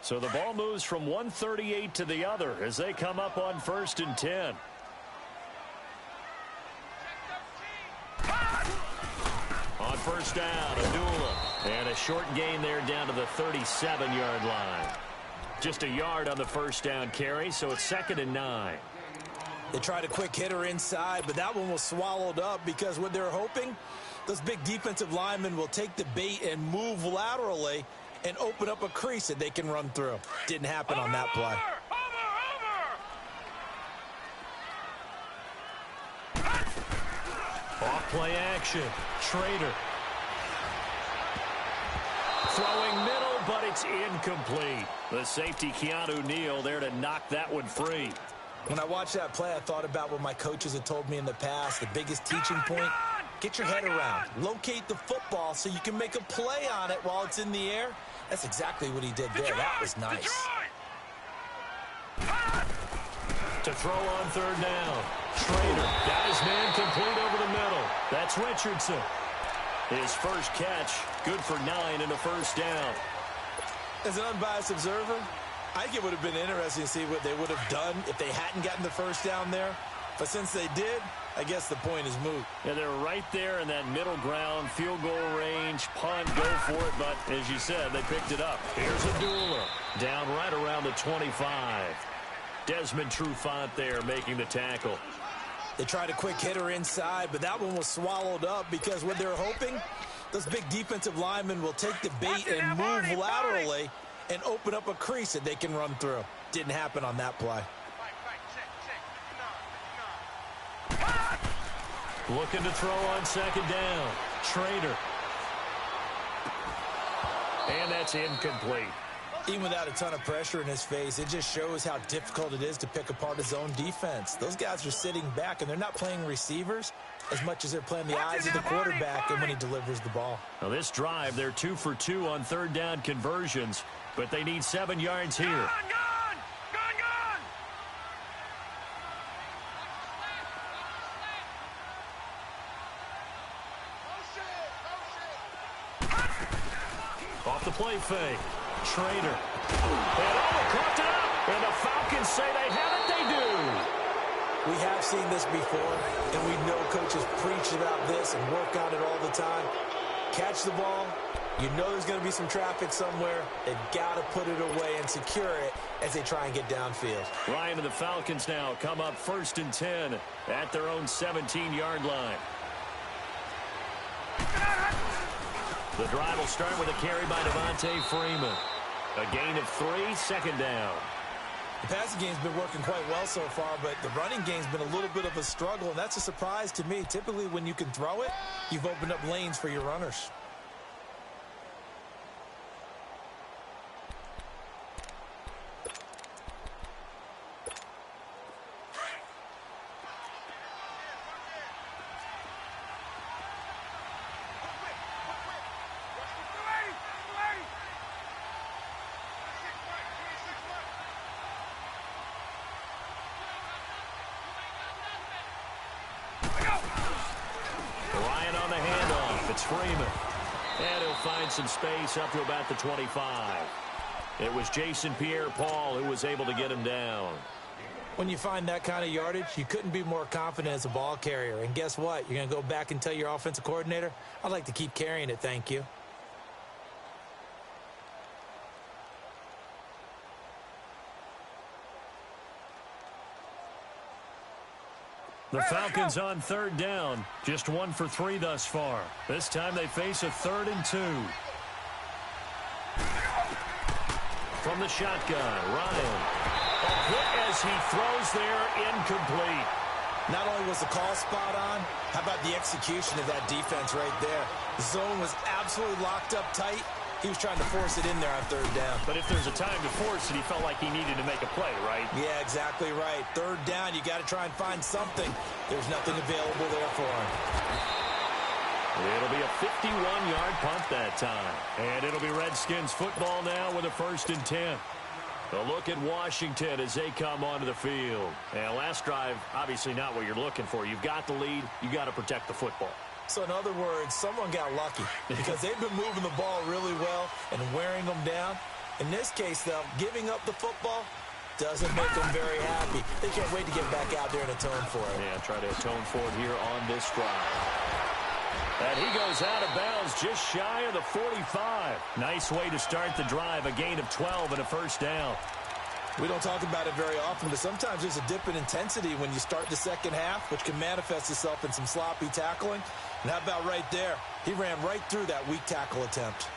So the ball moves from 138 to the other as they come up on 1st and 10. On 1st down, Abdullah. And a short gain there down to the 37-yard line. Just a yard on the 1st down carry, so it's 2nd and 9. They tried a quick hitter inside, but that one was swallowed up because what they're hoping, those big defensive linemen will take the bait and move laterally and open up a crease that they can run through. Didn't happen on that play. Off play action. Schrader. Throwing middle, but it's incomplete. The safety, Keanu Neal, there to knock that one free. When I watched that play, I thought about what my coaches had told me in the past. The biggest teaching point, get your head around. Locate the football so you can make a play on it while it's in the air. That's exactly what he did there. That was nice. To throw on 3rd down. Schrader got his man complete over the middle. That's Richardson. His first catch, good for 9 and a 1st down. As an unbiased observer, I think it would have been interesting to see what they would have done if they hadn't gotten the 1st down there. But since they did, I guess the point is moot. Yeah, they're right there in that middle ground, field goal range, punt, go for it. But as you said, they picked it up. Here's Abdullah, down right around the 25. Desmond Trufant there making the tackle. They tried a quick hitter inside, but that one was swallowed up because what they're hoping, those big defensive linemen will take the bait and move laterally and open up a crease that they can run through. Didn't happen on that play. Looking to throw on 2nd down. Schrader. And that's incomplete. Even without a ton of pressure in his face, it just shows how difficult it is to pick apart his own defense. Those guys are sitting back, and they're not playing receivers as much as they're playing the eyes of the quarterback and when he delivers the ball. Now this drive, they're 2 for 2 on 3rd down conversions, but they need 7 yards here. Off the play fake. Schrader. And caught it up. And the Falcons say they have it. They do. We have seen this before, and we know coaches preach about this and work on it all the time. Catch the ball. You know there's going to be some traffic somewhere. They've got to put it away and secure it as they try and get downfield. Ryan and the Falcons now come up 1st and 10 at their own 17-yard line. The drive will start with a carry by Devontae Freeman. A gain of 3, 2nd down. The passing game's been working quite well so far, but the running game's been a little bit of a struggle, and that's a surprise to me. Typically, when you can throw it, you've opened up lanes for your runners. Freeman. And he'll find some space up to about the 25. It was Jason Pierre-Paul who was able to get him down. When you find that kind of yardage, you couldn't be more confident as a ball carrier. And guess what? You're going to go back and tell your offensive coordinator, I'd like to keep carrying it, thank you. The Falcons on 3rd down. Just 1 for 3 thus far. This time they face a 3rd and 2. From the shotgun, Ryan. A hit as he throws there, incomplete. Not only was the call spot on, how about the execution of that defense right there? The zone was absolutely locked up tight. He was trying to force it in there on 3rd down. But if there's a time to force it, he felt like he needed to make a play, right? Yeah, exactly right. 3rd down, you got to try and find something. There's nothing available there for him. It'll be a 51-yard punt that time. And it'll be Redskins football now with a 1st and 10. A look at Washington as they come onto the field. And last drive, obviously not what you're looking for. You've got the lead. You got to protect the football. So in other words, someone got lucky because they've been moving the ball really well and wearing them down. In this case, though, giving up the football doesn't make them very happy. They can't wait to get back out there and atone for it. Yeah, try to atone for it here on this drive. And he goes out of bounds just shy of the 45. Nice way to start the drive, a gain of 12 and a first down. We don't talk about it very often, but sometimes there's a dip in intensity when you start the second half, which can manifest itself in some sloppy tackling. And how about right there? He ran right through that weak tackle attempt.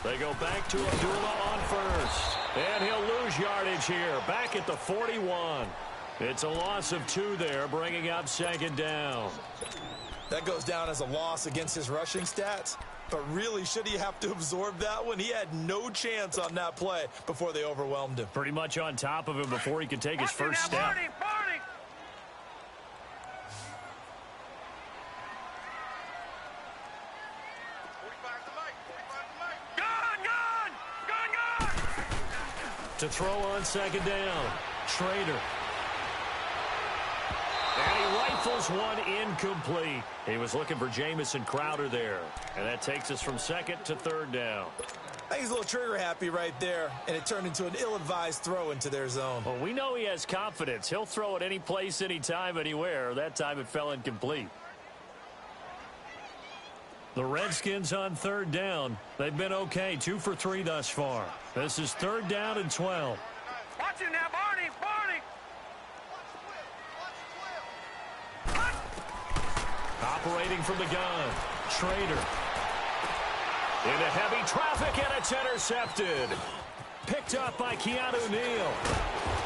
They go back to Abdullah on first. And he'll lose yardage here, back at the 41. It's a loss of 2 there, bringing up second down. That goes down as a loss against his rushing stats. But really, should he have to absorb that one? He had no chance on that play before they overwhelmed him. Pretty much on top of him before he could take his first step. To throw on second down, Schrader. And he rifles one incomplete. He was looking for Jamison Crowder there. And that takes us from second to third down. I think he's a little trigger happy right there, and it turned into an ill-advised throw into their zone. Well, we know he has confidence. He'll throw it any place, anytime, anywhere. That time it fell incomplete. The Redskins on third down. They've been okay, 2 for 3 thus far. This is third down and 12. Watch it now, Barney! Operating from the gun, Schrader. Into heavy traffic, and it's intercepted. Picked up by Keanu Neal.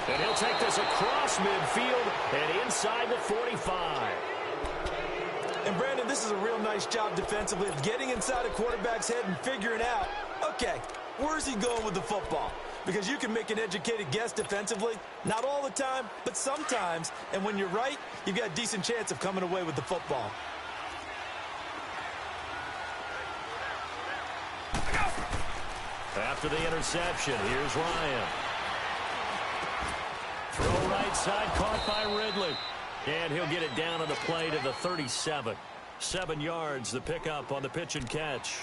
And he'll take this across midfield and inside the 45. And, Brandon, this is a real nice job defensively of getting inside a quarterback's head and figuring out, okay, where's he going with the football? Because you can make an educated guess defensively. Not all the time, but sometimes. And when you're right, you've got a decent chance of coming away with the football. After the interception, here's Ryan. Throw right side, caught by Ridley. And he'll get it down on the play to the 37. 7 yards, the pickup on the pitch and catch.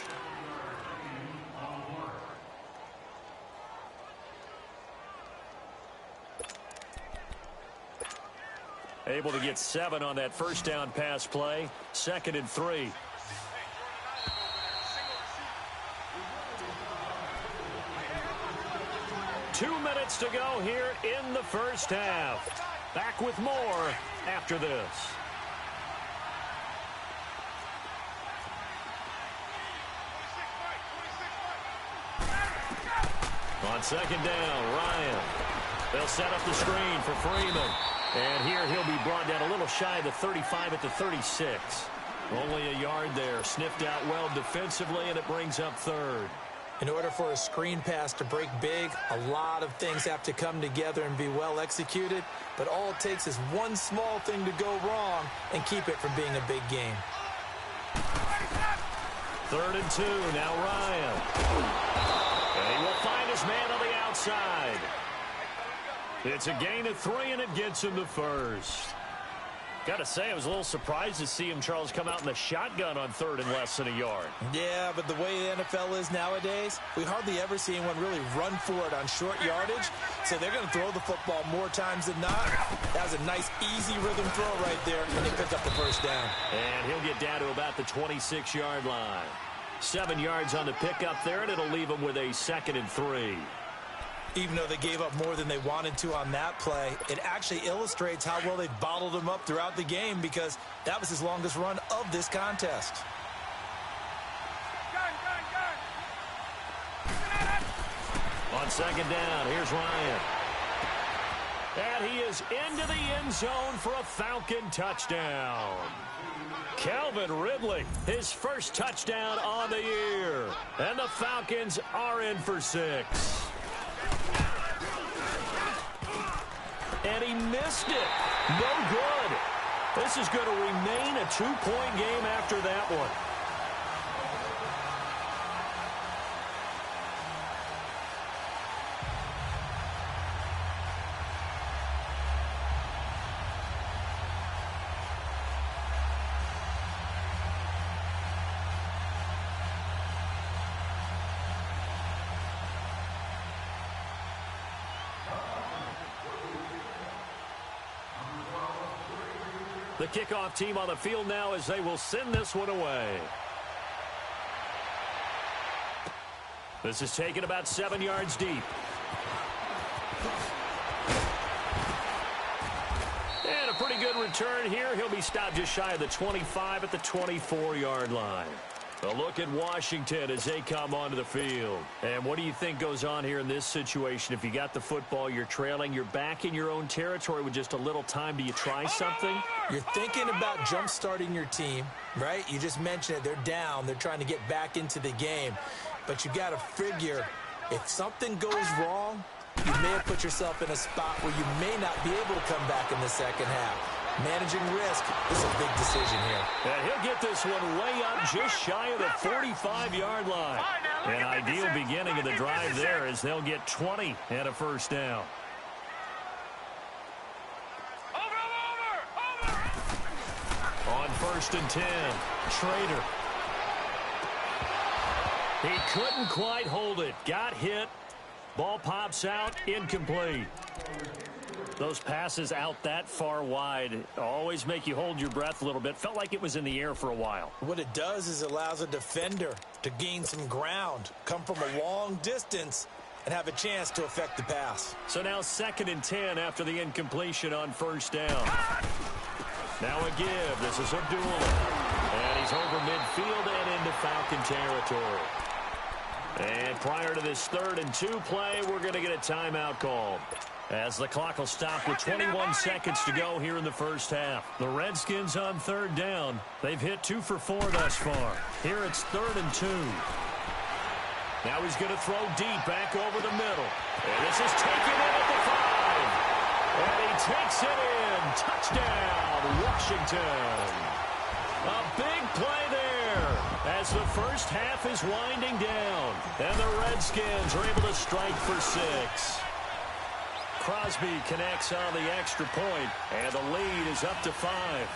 Able to get 7 on that first down pass play. 2nd and 3. Two minutes to go here in the first half. Back with more after this. On second down, Ryan. They'll set up the screen for Freeman. And here he'll be brought down a little shy of the 35 at the 36. Only a yard there. Sniffed out well defensively, and it brings up third. In order for a screen pass to break big, a lot of things have to come together and be well executed. But all it takes is one small thing to go wrong and keep it from being a big game. 3rd and 2, now Ryan. And he will find his man on the outside. It's a gain of 3, and it gets him the first. Got to say, I was a little surprised to see him, Charles, come out in the shotgun on 3rd and less than a yard. Yeah, but the way the NFL is nowadays, we hardly ever see anyone really run for it on short yardage. So they're going to throw the football more times than not. That was a nice, easy rhythm throw right there, and they picked up the first down. And he'll get down to about the 26-yard line. 7 yards on the pickup there, and it'll leave him with a 2nd and 3. Even though they gave up more than they wanted to on that play, it actually illustrates how well they bottled him up throughout the game, because that was his longest run of this contest. On second down, here's Ryan. And he is into the end zone for a Falcon touchdown. Calvin Ridley, his first touchdown on the year. And the Falcons are in for 6. And he missed it. No good. This is going to remain a 2-point game after that one. The kickoff team on the field now as they will send this one away. This is taken about 7 yards deep. And a pretty good return here. He'll be stopped just shy of the 25 at the 24-yard line. A look at Washington as they come onto the field. And what do you think goes on here in this situation? If you got the football, you're trailing, you're back in your own territory with just a little time. Do you try something? You're thinking about jump-starting your team, right? You just mentioned it. They're down. They're trying to get back into the game. But you got to figure, if something goes wrong, you may have put yourself in a spot where you may not be able to come back in the second half. Managing risk is a big decision here. And he'll get this one way up just shy of the 45-yard line. An ideal beginning of the drive there as they'll get 20 and a first down. On 1st and 10, Trader. He couldn't quite hold it. Got hit. Ball pops out, incomplete. Those passes out that far wide always make you hold your breath a little bit. Felt like it was in the air for a while. What it does is it allows a defender to gain some ground, come from a long distance, and have a chance to affect the pass. So now 2nd and 10 after the incompletion on 1st down. Now a give. This is Abdullah. And he's over midfield and into Falcon territory. And prior to this 3rd and 2 play, we're going to get a timeout called, as the clock will stop with 21 seconds to go here in the first half. The Redskins on 3rd down. They've hit 2 for 4 thus far. Here it's 3rd and 2. Now he's going to throw deep back over the middle. And this is taken in at the 5. And he takes it in. Touchdown, Washington. A big play there as the first half is winding down. And the Redskins are able to strike for 6. Crosby connects on the extra point, and the lead is up to 5.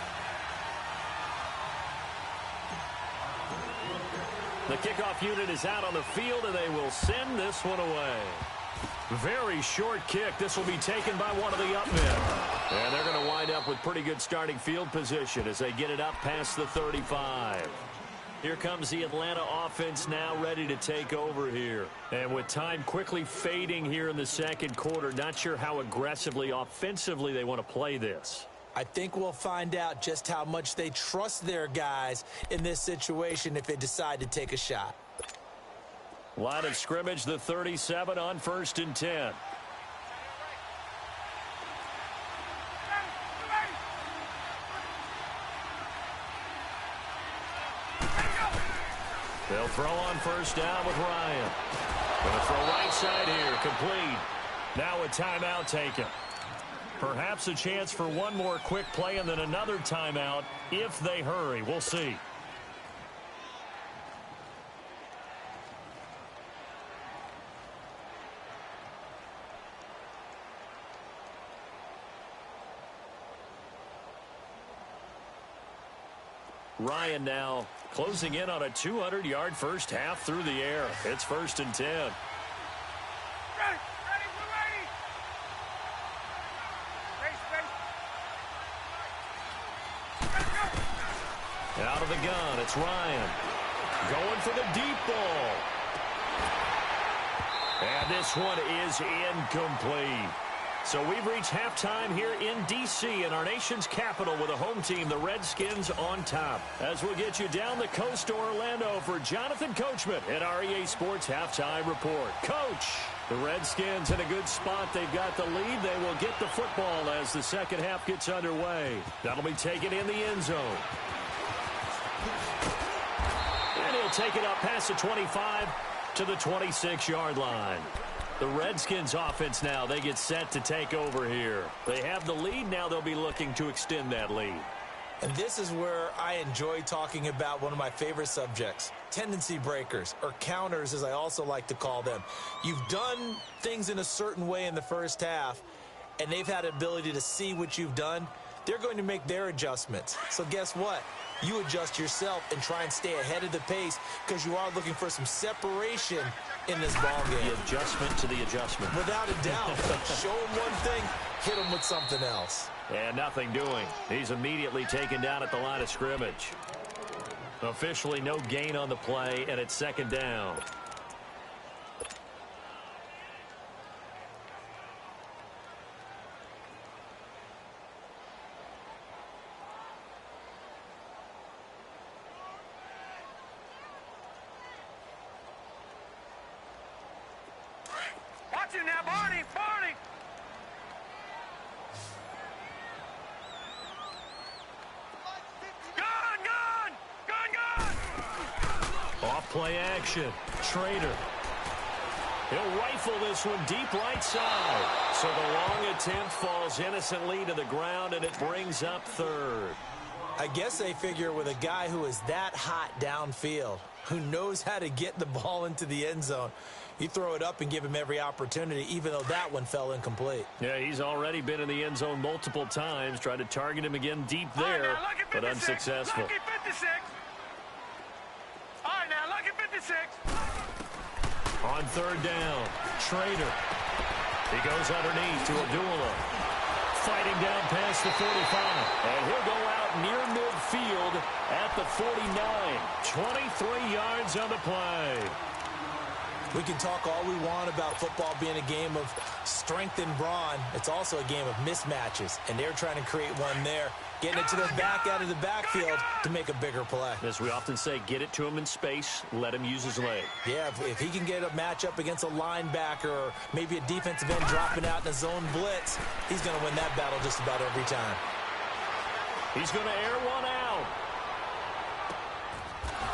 The kickoff unit is out on the field, and they will send this one away. Very short kick. This will be taken by one of the up men. And they're going to wind up with pretty good starting field position as they get it up past the 35. Here comes the Atlanta offense now ready to take over here. And with time quickly fading here in the second quarter, not sure how aggressively, offensively they want to play this. I think we'll find out just how much they trust their guys in this situation if they decide to take a shot. Line of scrimmage, the 37 on 1st and 10. They'll throw on 1st down with Ryan. Going to throw right side here, complete. Now a timeout taken. Perhaps a chance for one more quick play and then another timeout if they hurry. We'll see. Ryan now closing in on a 200-yard first half through the air. It's 1st and 10. Ready, Out of the gun, it's Ryan. Going for the deep ball. And this one is incomplete. So we've reached halftime here in D.C. in our nation's capital with a home team, the Redskins, on top. As we'll get you down the coast to Orlando for Jonathan Coachman at our EA Sports Halftime Report. Coach, the Redskins in a good spot. They've got the lead. They will get the football as the second half gets underway. That'll be taken in the end zone. And he'll take it up past the 25 to the 26-yard line. The Redskins offense now, they get set to take over here. They have the lead. Now they'll be looking to extend that lead. And this is where I enjoy talking about one of my favorite subjects, tendency breakers, or counters as I also like to call them. You've done things in a certain way in the first half, and they've had the ability to see what you've done. they're going to make their adjustments. So guess what? You adjust yourself and try and stay ahead of the pace because you are looking for some separation in this ball game. The adjustment to the adjustment. Without a doubt. Show him one thing, hit him with something else. And nothing doing. He's immediately taken down at the line of scrimmage. Officially no gain on the play, and it's second down. Watch it now, Barney! Barney! Gun! Gun! Gun! Gun! Off play action. Trader. He'll rifle this one deep right side. So the long attempt falls innocently to the ground, and it brings up third. I guess they figure with a guy who is that hot downfield, who knows how to get the ball into the end zone, you throw it up and give him every opportunity, even though that one fell incomplete. Yeah, he's already been in the end zone multiple times, tried to target him again deep there, but unsuccessful. Lucky 56. All right, now, lucky 56. On third down, Trader. He goes underneath to Abdullah. Fighting down past the 45. And he'll go out near midfield at the 49. 23 yards on the play. We can talk all we want about football being a game of strength and brawn. It's also a game of mismatches, and they're trying to create one there, getting it to their back out of the backfield to make a bigger play. As we often say, get it to him in space, let him use his leg. Yeah, if he can get a matchup against a linebacker or maybe a defensive end dropping out in a zone blitz, he's going to win that battle just about every time. He's going to air one out.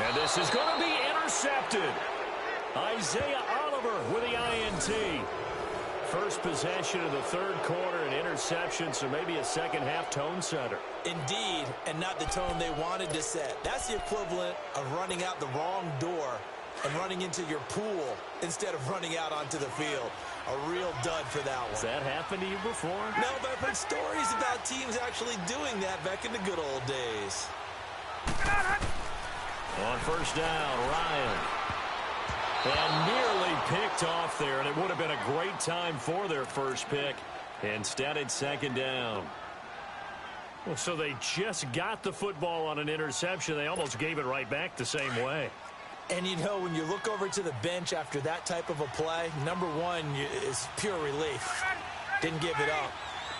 And this is going to be intercepted. Isaiah Oliver with the INT. First possession of the third quarter, an interception, so maybe a second-half tone setter. Indeed, and not the tone they wanted to set. That's the equivalent of running out the wrong door and running into your pool instead of running out onto the field. A real dud for that one. Has that happened to you before? No, but I've heard stories about teams actually doing that back in the good old days. On first down, Ryan. And nearly picked off there, and it would have been a great time for their first pick. Instead, it's second down. Well, so they just got the football on an interception. They almost gave it right back the same way. And, you know, when you look over to the bench after that type of a play, number one is pure relief. Didn't give it up.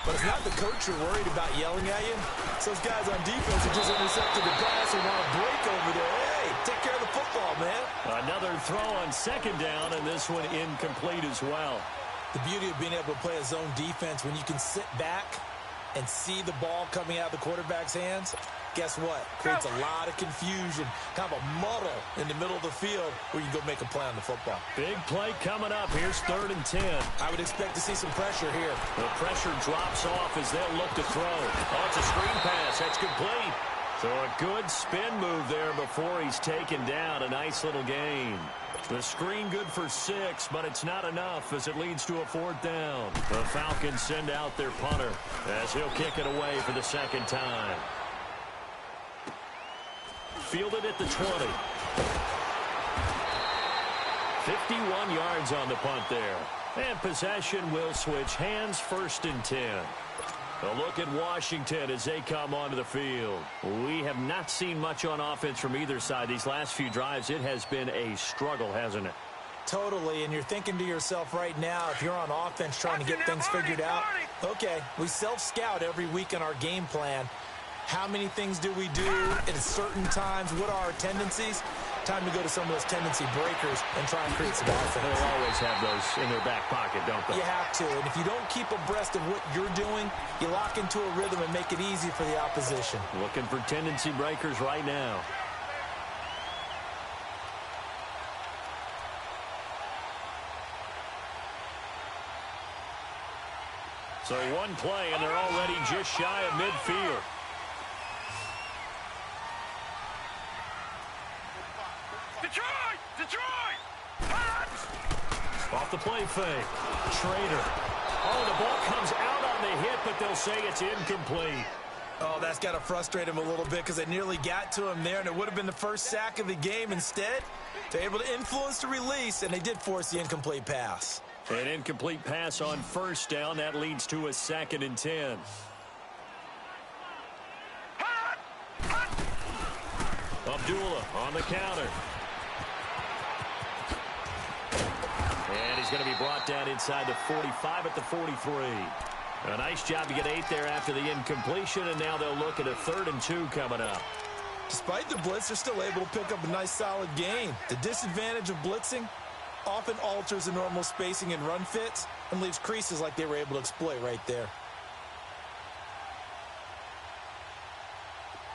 But it's not the coach you're worried about yelling at you. It's those guys on defense who just intercepted the pass and want to break over there. Hey, take care of the football, man. Another throw on second down, and this one incomplete as well. The beauty of being able to play a zone defense when you can sit back and see the ball coming out of the quarterback's hands, guess what? Creates a lot of confusion, kind of a muddle in the middle of the field where you go make a play on the football. Big play coming up. Here's 3rd and 10. I would expect to see some pressure here. The pressure drops off as they'll look to throw. Oh, it's a screen pass. That's complete. So a good spin move there before he's taken down. A nice little gain. The screen good for 6, but it's not enough as it leads to a 4th down. The Falcons send out their punter as he'll kick it away for the second time. Fielded at the 20. 51 yards on the punt there. And possession will switch hands, 1st and 10. A look at Washington as they come onto the field. We have not seen much on offense from either side. These last few drives, it has been a struggle, hasn't it? Totally, and you're thinking to yourself right now, if you're on offense trying to get things figured out, okay, we self-scout every week in our game plan. How many things do we do at certain times? What are our tendencies? Time to go to some of those tendency breakers and try and create some offense. They'll always have those in their back pocket, don't they? You have to, and if you don't keep abreast of what you're doing, you lock into a rhythm and make it easy for the opposition. Looking for tendency breakers right now. So one play, and they're already just shy of midfield. Detroit! Detroit! Punch! Off the play fake. Trader. Oh, the ball comes out on the hit, but they'll say it's incomplete. Oh, that's got to frustrate him a little bit because they nearly got to him there, and it would have been the first sack of the game. Instead, they're able to influence the release, and they did force the incomplete pass. An incomplete pass on first down. That leads to a 2nd and 10. Abdullah on the counter. And he's going to be brought down inside the 45 at the 43. A nice job to get 8 there after the incompletion, and now they'll look at a 3rd and 2 coming up. Despite the blitz, they're still able to pick up a nice solid gain. The disadvantage of blitzing often alters the normal spacing and run fits and leaves creases like they were able to exploit right there.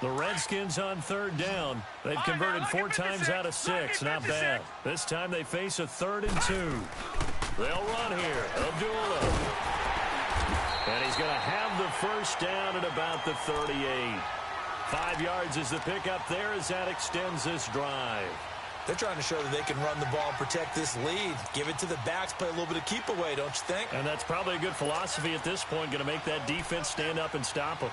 The Redskins on 3rd down. They've converted 4 times out of 6. Not bad. This time they face a 3rd and 2. They'll run here. Abdullah. And he's going to have the first down at about the 38. 5 yards is the pickup there as that extends this drive. They're trying to show that they can run the ball and protect this lead. Give it to the backs, play a little bit of keep away, don't you think? And that's probably a good philosophy at this point, going to make that defense stand up and stop them.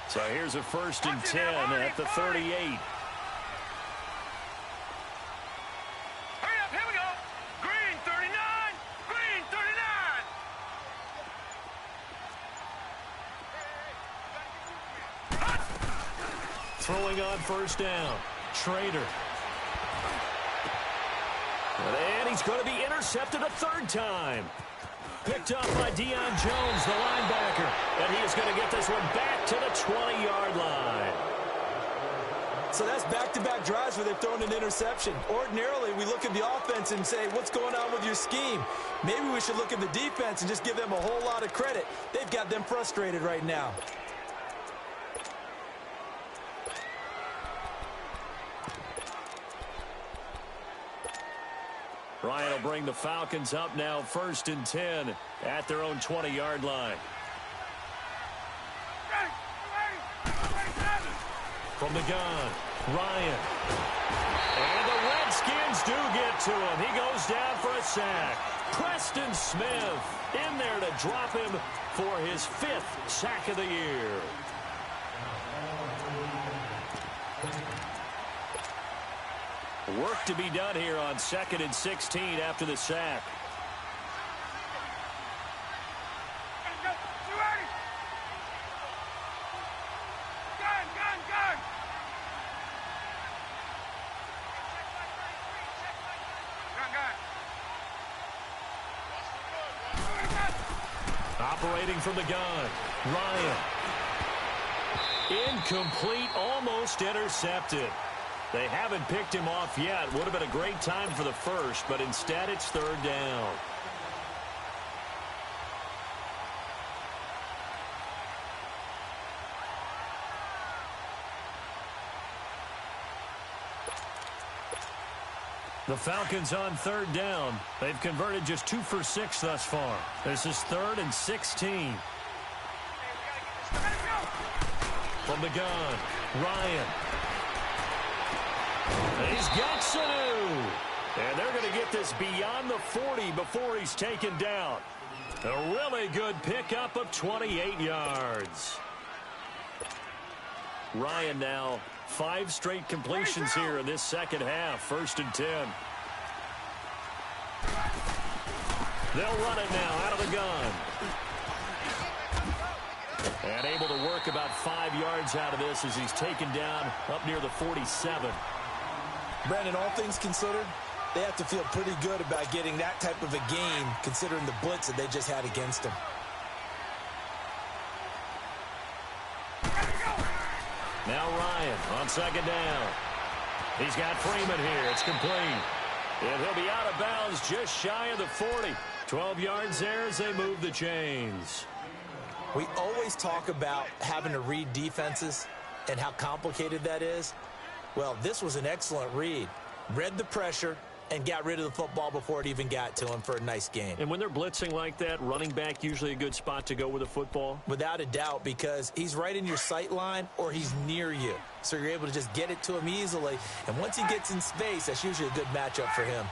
So here's a 1st and 10 at the 38. Throwing on first down. Trader. And he's going to be intercepted a 3rd time. Picked up by Deion Jones, the linebacker. And he is going to get this one back to the 20-yard line. So that's back-to-back drives where they've thrown an interception. Ordinarily, we look at the offense and say, what's going on with your scheme? Maybe we should look at the defense and just give them a whole lot of credit. They've got them frustrated right now. Ryan will bring the Falcons up now 1st and 10 at their own 20-yard line. From the gun, Ryan. And the Redskins do get to him. He goes down for a sack. Preston Smith in there to drop him for his 5th sack of the year. Work to be done here on 2nd and 16 after the sack. Operating from the gun, Ryan. Incomplete, almost intercepted. They haven't picked him off yet. Would have been a great time for the first, but instead it's 3rd down. The Falcons on 3rd down. They've converted just 2 for 6 thus far. This is 3rd and 16. From the gun, Ryan. He's got Sanu. And they're going to get this beyond the 40 before he's taken down. A really good pickup of 28 yards. Ryan now 5 straight completions here in this second half. 1st and 10. They'll run it now out of the gun. And able to work about 5 yards out of this as he's taken down up near the 47. Brandon, all things considered, they have to feel pretty good about getting that type of a gain considering the blitz that they just had against them. Now Ryan on 2nd down. He's got Freeman here. It's complete. And he'll be out of bounds just shy of the 40. 12 yards there as they move the chains. We always talk about having to read defenses and how complicated that is. Well, this was an excellent read. Read the pressure and got rid of the football before it even got to him for a nice gain. And when they're blitzing like that, running back usually a good spot to go with a football? Without a doubt, because he's right in your sight line or he's near you. So you're able to just get it to him easily. And once he gets in space, that's usually a good matchup for him.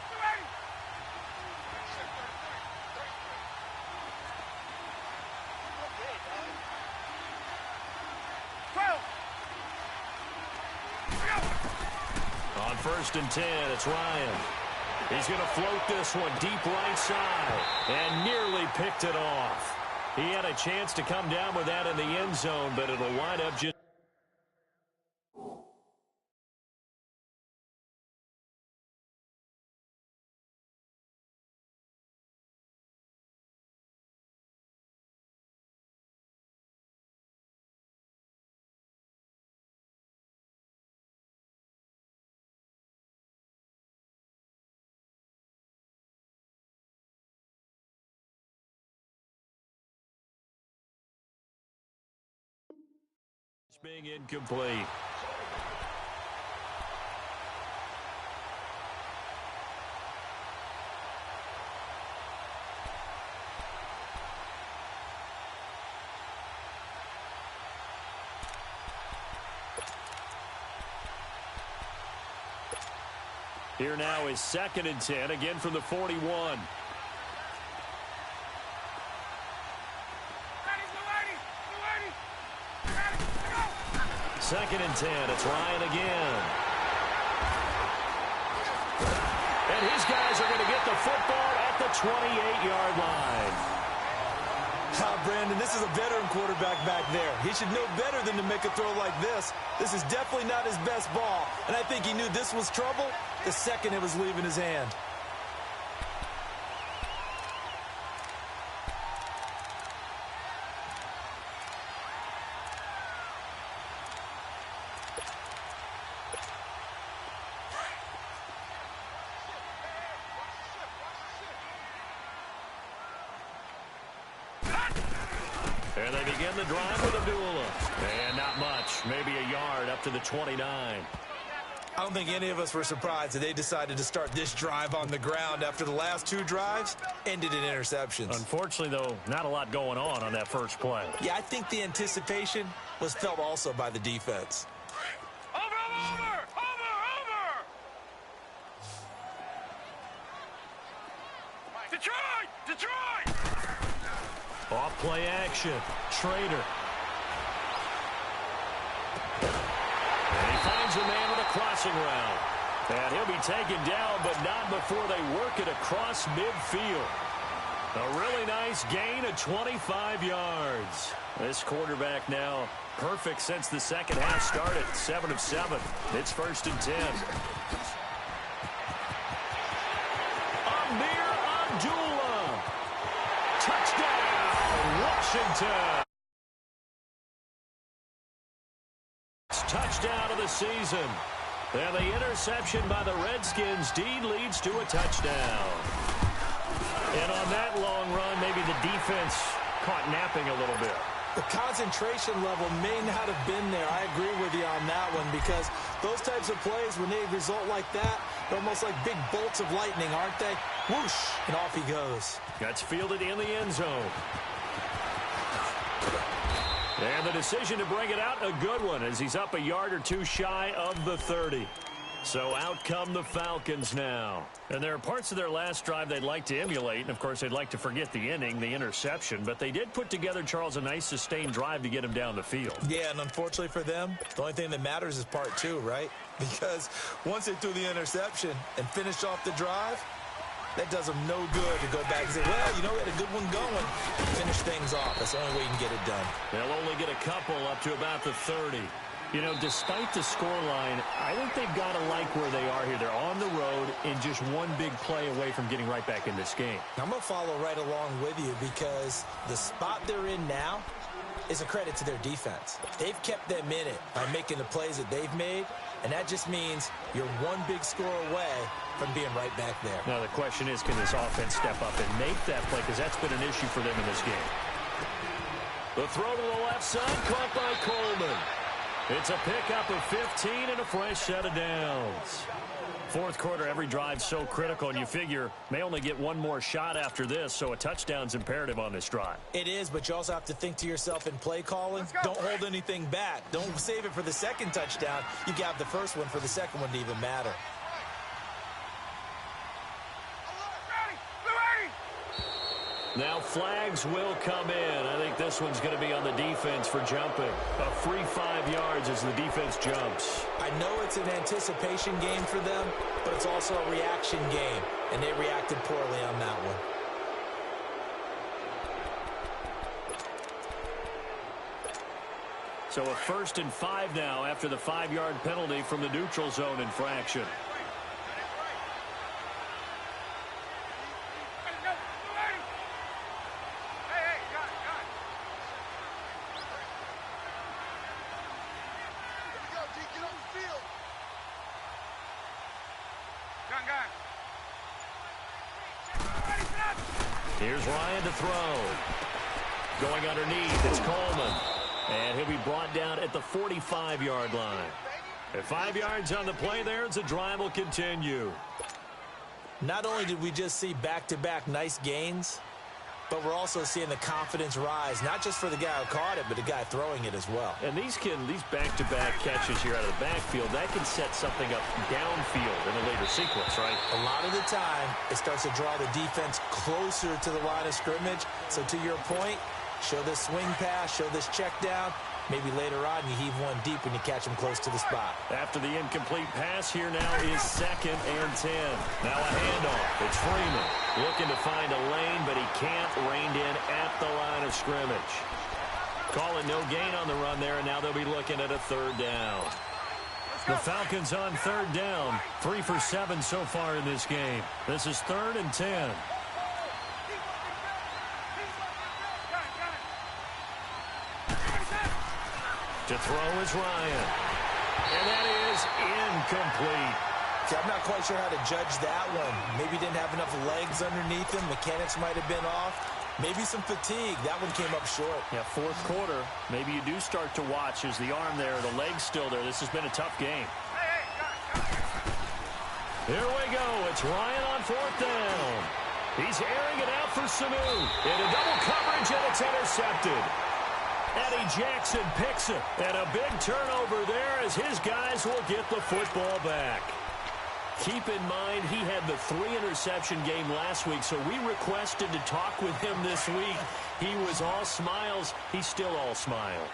first and 10. It's Ryan. He's going to float this one deep right side and nearly picked it off. He had a chance to come down with that in the end zone, but it'll wind up just... being incomplete. Here now is 2nd and 10, again from the 41. 2nd and 10. It's Ryan again. And his guys are going to get the football at the 28-yard line. Brandon, this is a veteran quarterback back there. He should know better than to make a throw like this. This is definitely not his best ball. And I think he knew this was trouble the second it was leaving his hand. And they begin the drive with Abdullah. And not much, maybe a yard up to the 29. I don't think any of us were surprised that they decided to start this drive on the ground after the last 2 drives ended in interceptions. Unfortunately, though, not a lot going on that first play. Yeah, I think the anticipation was felt also by the defense. Over! Detroit! Off play action. Schrader. And he finds a man with a crossing route. And he'll be taken down, but not before they work it across midfield. A really nice gain of 25 yards. This quarterback now perfect since the second half started. 7 of 7. It's 1st and 10. Amir Abdullah. Touchdown, Washington. Touchdown of the season. And the interception by the Redskins. Dean leads to a touchdown. And on that long run, maybe the defense caught napping a little bit. The concentration level may not have been there. I agree with you on that one, because those types of plays, when they result like that, they're almost like big bolts of lightning, aren't they? Whoosh, and off he goes. That's fielded in the end zone. And the decision to bring it out, a good one, as he's up a yard or two shy of the 30. So out come the Falcons now. And there are parts of their last drive they'd like to emulate. And, of course, they'd like to forget the inning, the interception. But they did put together, Charles, a nice sustained drive to get him down the field. Yeah, and unfortunately for them, the only thing that matters is part 2, right? Because once they threw the interception and finished off the drive, that does them no good to go back and say, well, you know, we had a good one going. Finish things off. That's the only way you can get it done. They'll only get a couple up to about the 30. You know, despite the scoreline, I think they've got to like where they are here. They're on the road and just one big play away from getting right back in this game. I'm going to follow right along with you, because the spot they're in now is a credit to their defense. They've kept them in it by making the plays that they've made, and that just means you're one big score away from being right back there. Now, the question is, can this offense step up and make that play? Because that's been an issue for them in this game. The throw to the left side, caught by Coleman. It's a pickup of 15 and a fresh set of downs. Fourth quarter, every drive so critical, and you figure may only get one more shot after this, so a touchdown's imperative on this drive. It is, but you also have to think to yourself in play calling, don't hold anything back. Don't save it for the second touchdown. You got the first one for the second one to even matter. Now flags will come in. I think this one's going to be on the defense for jumping. A free 5 yards as the defense jumps. I know it's an anticipation game for them, but it's also a reaction game, and they reacted poorly on that one. So a 1st and 5 now after the 5-yard penalty from the neutral zone infraction. Here's Ryan to throw. Going underneath, it's Coleman. And he'll be brought down at the 45-yard line. At 5 yards on the play there, as the drive will continue. Not only did we just see back-to-back nice gains, but we're also seeing the confidence rise, not just for the guy who caught it, but the guy throwing it as well. And these back-to-back catches here out of the backfield, that can set something up downfield in a later sequence, right? A lot of the time, it starts to draw the defense closer to the line of scrimmage. So to your point, show this swing pass, show this check down. Maybe later on you heave one deep when you catch him close to the spot. After the incomplete pass, here now is 2nd and 10. Now a handoff. It's Freeman looking to find a lane, but he can't. Reined in at the line of scrimmage. Call it no gain on the run there, and now they'll be looking at a 3rd down. The Falcons on 3rd down. 3 for 7 so far in this game. This is 3rd and 10. To throw is Ryan. And that is incomplete. See, I'm not quite sure how to judge that one. Maybe didn't have enough legs underneath him. Mechanics might have been off. Maybe some fatigue. That one came up short. Yeah, 4th quarter. Maybe you do start to watch as the arm there, the leg's still there. This has been a tough game. Here we go. It's Ryan on 4th down. He's airing it out for Sanu. Into double coverage, and it's intercepted. Eddie Jackson picks it. And a big turnover there as his guys will get the football back. Keep in mind, he had the 3-interception game last week, so we requested to talk with him this week. He was all smiles. He's still all smile.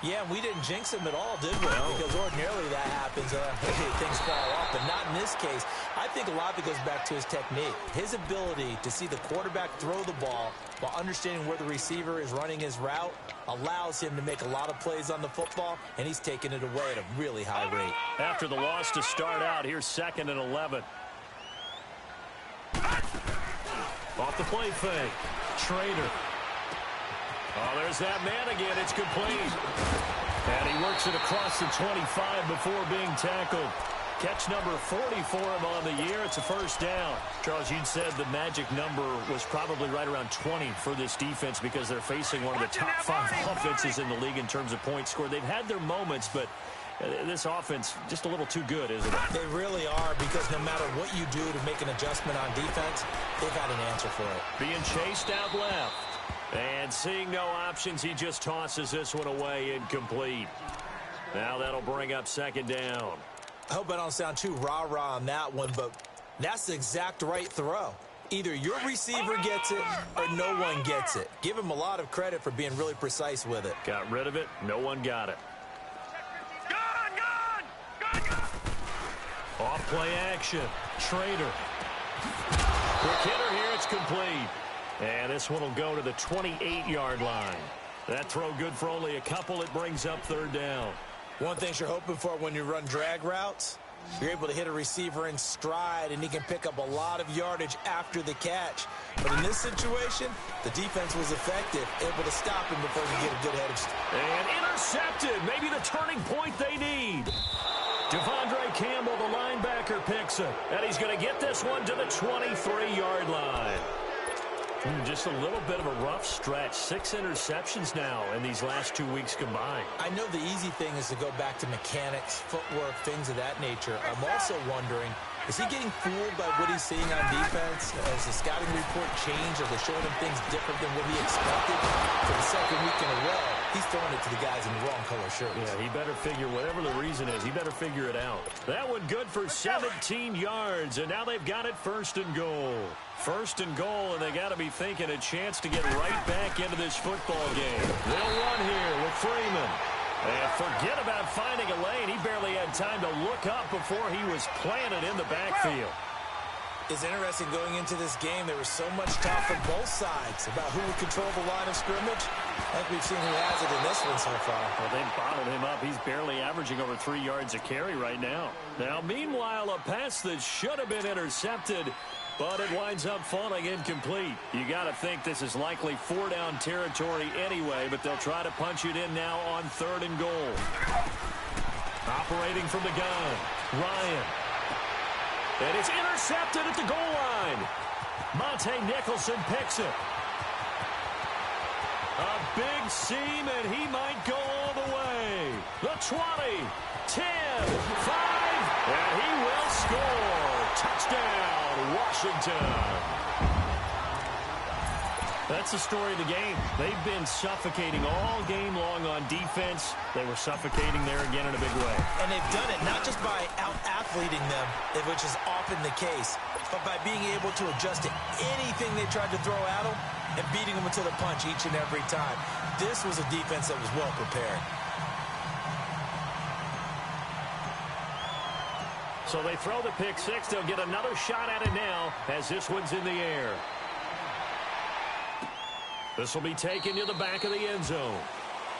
Yeah, we didn't jinx him at all, did we? No. Because ordinarily that happens. Things fall off, but not in this case. I think a lot of it goes back to his technique. His ability to see the quarterback throw the ball while understanding where the receiver is running his route allows him to make a lot of plays on the football, and he's taking it away at a really high rate. After the loss to start out, here's 2nd and 11. Off the play fake. Schrader. Oh, there's that man again. It's complete. And he works it across the 25 before being tackled. Catch number 40 for him on the year. It's a 1st down. Charles, you'd said the magic number was probably right around 20 for this defense because they're facing one of the top 5 offenses in the league in terms of points scored. They've had their moments, but this offense just a little too good, isn't it? They really are, because no matter what you do to make an adjustment on defense, they've had an answer for it. Being chased out left. And seeing no options, he just tosses this one away incomplete. Now that'll bring up 2nd down. I hope I don't sound too rah-rah on that one, but that's the exact right throw. Either your receiver gets it or no one gets it. Give him a lot of credit for being really precise with it. Got rid of it. No one got it. Off play action. Schrader. Quick hitter here. It's complete. And this one will go to the 28-yard line. That throw good for only a couple. It brings up 3rd down. One thing you're hoping for when you run drag routes, you're able to hit a receiver in stride, and he can pick up a lot of yardage after the catch. But in this situation, the defense was effective, able to stop him before he get a good head of... And intercepted. Maybe the turning point they need. Devondre Campbell, the linebacker, picks it. And he's going to get this one to the 23-yard line. Just a little bit of a rough stretch. 6 interceptions now in these last 2 weeks combined. I know the easy thing is to go back to mechanics, footwork, things of that nature. I'm also wondering, is he getting fooled by what he's seeing on defense? Has the scouting report changed? Are they showing him things different than what he expected? For the 2nd week in a row, he's throwing it to the guys in the wrong color shirts. Yeah, he better figure, whatever the reason is, he better figure it out. That one good for 17 yards, and now they've got it first and goal. First and goal, and they got to be thinking a chance to get right back into this football game. They'll run here with Freeman. And forget about finding a lane. He barely had time to look up before he was planted in the backfield. It's interesting going into this game. There was so much talk from both sides about who would control the line of scrimmage. I think we've seen who has it in this one so far. Well, they bottled him up. He's barely averaging over 3 yards a carry right now. Now, meanwhile, a pass that should have been intercepted, but it winds up falling incomplete. You got to think this is likely 4-down territory anyway, but they'll try to punch it in now on 3rd and goal. Operating from the gun, Ryan. And it's intercepted at the goal line. Monte Nicholson picks it. A big seam, and he might go all the way. The 20, 10, 5, and he will score. Touchdown, Washington. That's the story of the game. They've been suffocating all game long on defense. They were suffocating there again in a big way. And they've done it not just by out-athleting them, which is often the case, but by being able to adjust to anything they tried to throw at them and beating them until the punch each and every time. This was a defense that was well prepared. So they throw the pick six. They'll get another shot at it now as this one's in the air. This will be taken to the back of the end zone.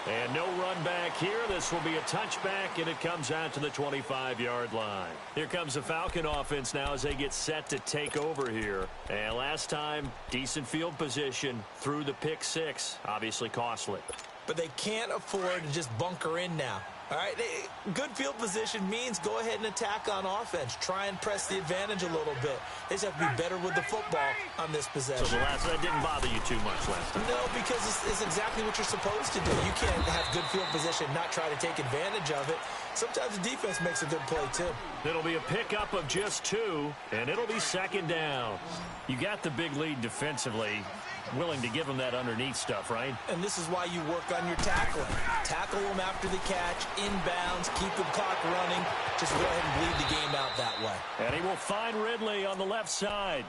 And no run back here. This will be a touchback, and it comes out to the 25-yard line. Here comes the Falcon offense now as they get set to take over here. And last time, decent field position through the pick six. Obviously costly. But they can't afford to just bunker in now. All right, good field position means go ahead and attack on offense. Try and press the advantage a little bit. They just have to be better with the football on this possession. So that didn't bother you too much last time? No, because it's exactly what you're supposed to do. You can't have good field position, not try to take advantage of it. Sometimes the defense makes a good play, too. It'll be a pickup of just 2, and it'll be 2nd down. You got the big lead defensively. Willing to give them that underneath stuff, right? And this is why you work on your tackling. Tackle them after the catch, inbounds, keep the clock running. Just go ahead and bleed the game out that way. And he will find Ridley on the left side.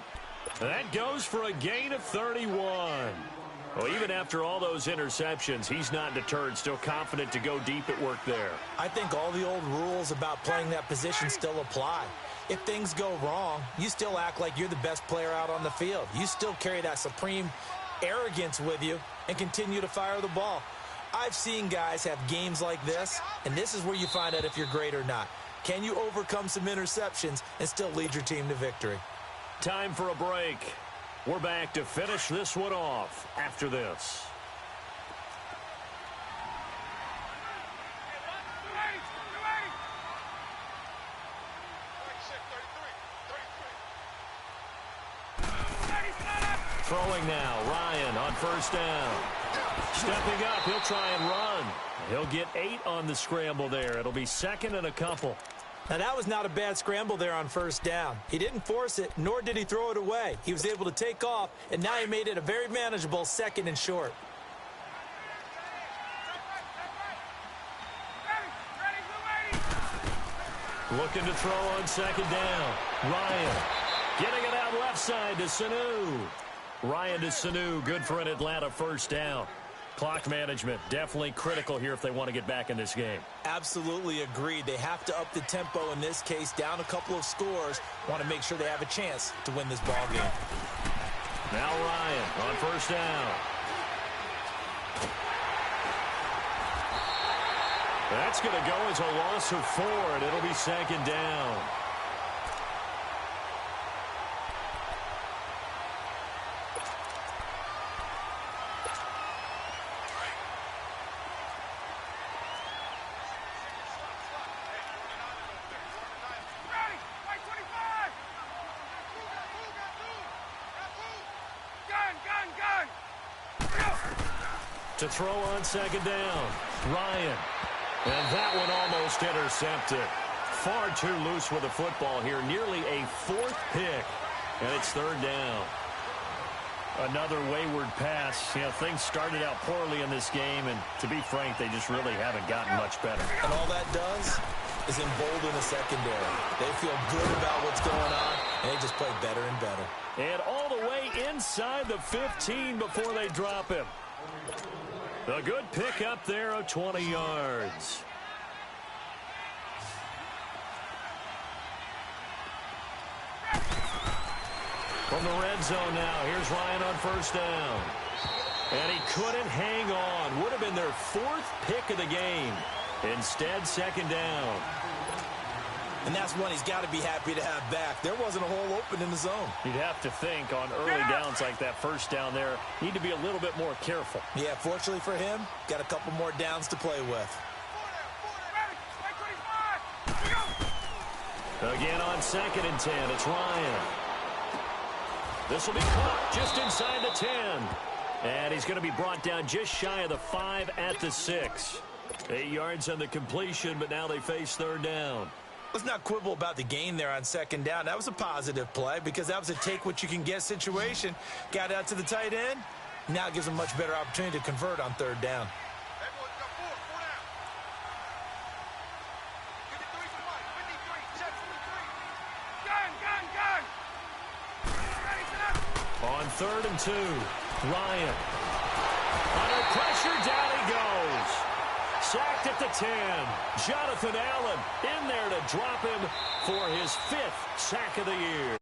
That goes for a gain of 31. Well, even after all those interceptions, he's not deterred, still confident to go deep at work there. I think all the old rules about playing that position still apply. If things go wrong, you still act like you're the best player out on the field. You still carry that supreme arrogance with you and continue to fire the ball. I've seen guys have games like this, and this is where you find out if you're great or not. Can you overcome some interceptions and still lead your team to victory? Time for a break. We're back to finish this one off after this. Throwing now, Ryan on 1st down. Stepping up, he'll try and run. He'll get 8 on the scramble there. It'll be 2nd and a couple. Now, that was not a bad scramble there on 1st down. He didn't force it, nor did he throw it away. He was able to take off, and now he made it a very manageable 2nd and short. Looking to throw on 2nd down. Ryan getting it out left side to Sanu. Ryan to Sanu, good for an Atlanta 1st down. Clock management, definitely critical here if they want to get back in this game. Absolutely agreed. They have to up the tempo in this case, down a couple of scores. Want to make sure they have a chance to win this ball game. Now Ryan on 1st down. That's going to go as a loss of 4, and it'll be 2nd down. To throw on 2nd down, Ryan. And that one almost intercepted. Far too loose with the football here. Nearly a 4th pick. And it's 3rd down. Another wayward pass. You know, things started out poorly in this game, and to be frank, they just really haven't gotten much better. And all that does is embolden the secondary. They feel good about what's going on, and they just play better and better. And all the way inside the 15 before they drop him. A good pickup there of 20 yards. From the red zone now, here's Ryan on first down. And he couldn't hang on. Would have been their 4th pick of the game. Instead, second down. And that's one he's got to be happy to have back. There wasn't a hole open in the zone. You'd have to think on early downs like that first down there, need to be a little bit more careful. Yeah, fortunately for him, got a couple more downs to play with. Again on 2nd and 10, it's Ryan. This will be caught just inside the 10. And he's going to be brought down just shy of the 5 at the 6. 8 yards on the completion, but now they face third down. Let's not quibble about the gain there on second down. That was a positive play because that was a take-what-you-can-get situation. Got out to the tight end. Now it gives them a much better opportunity to convert on third down. On 3rd and 2, Ryan. Under pressure, down he goes. Sacked at the 10. Jonathan Allen in there to drop him for his 5th sack of the year.